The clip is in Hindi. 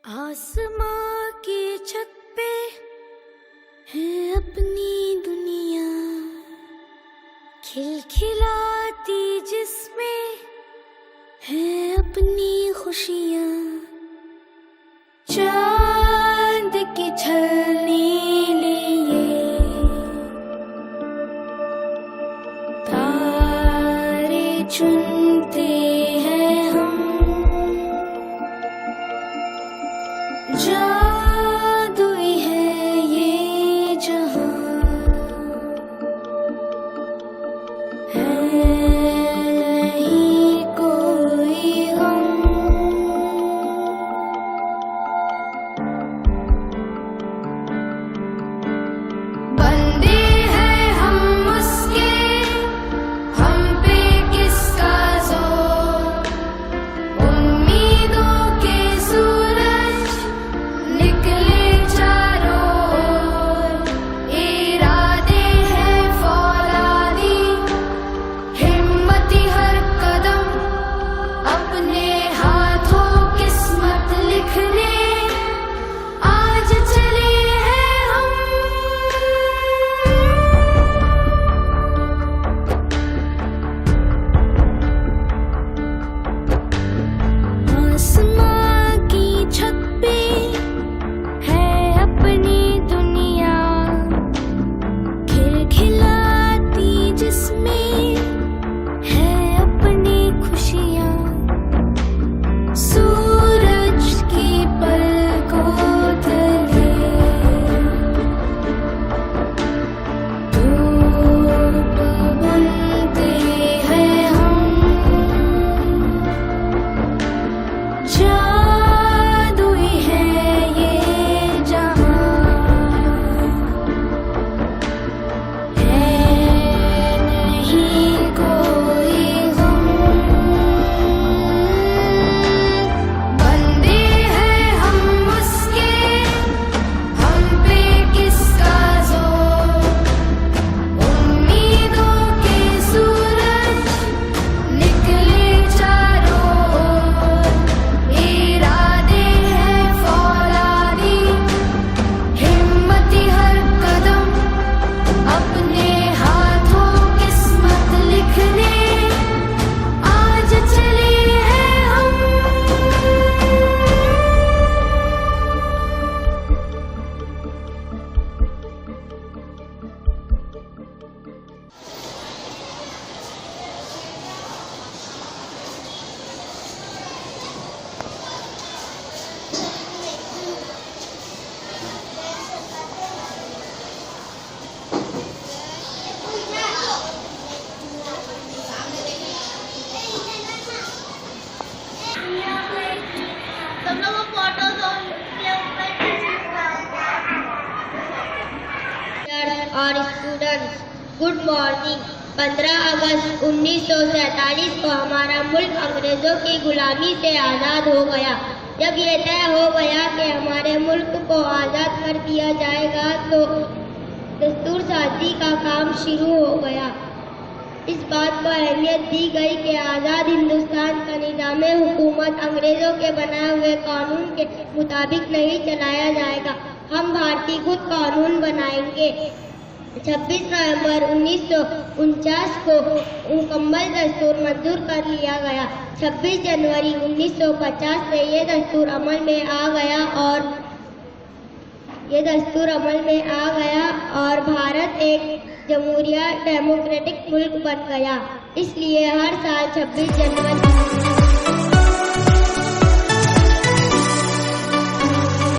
आसमां की छत पे है अपनी दुनिया खिलखिलाती, जिसमें है अपनी खुशियाँ। चांद की छलनी लिए तारे चुनते हैं हम, जादुई है ये जहां, है नहीं कोई गम। बंदे हैं हम उसके, हम पे किसका जोर, उम्मीदों के सूरज निकले चारों ओर। इरादे हैं फौलादी, हिम्मती हर कदम, अपने हाथों किस्मत लिखने आज चले हैं हम। आसमां की छत पे है अपनी दुनिया खिलखिलाती, जिसमें है अपनी खुशियाँ। सूरज की पलकों तले धूप बनते हैं हम, जादुई है ये जहां, है नहीं कोई गम। बंदे हैं हम उसके, हम पे किसका जोर, उम्मीदों के सूरज निकले चारों ओर। इरादे हैं फौलादी, हिम्मती हर कदम, अपने हाथों किस्मत लिखने आज चले हैं हम। तुम लोग वो फोटोज और स्टूडेंट्स, गुड मॉर्निंग। 15 अगस्त 1947 को हमारा मुल्क अंग्रेजों की गुलामी से आज़ाद हो गया। जब ये तय हो गया कि हमारे मुल्क को आज़ाद कर दिया जाएगा, तो दस्तूर साजी का काम शुरू हो गया। इस बात को अहमियत दी गई कि आज़ाद हिंदुस्तान का निज़ाम हुकूमत अंग्रेज़ों के बनाए हुए कानून के मुताबिक नहीं चलाया जाएगा। हम भारतीय खुद कानून बनाएंगे। 26 नवंबर 1949 को मुकम्मल दस्तूर मंजूर कर लिया गया। 26 जनवरी 1950 से ये दस्तूर अमल में आ गया और भारत एक जमहूरिया डेमोक्रेटिक मुल्क बन गया। इसलिए हर साल 26 जनवरी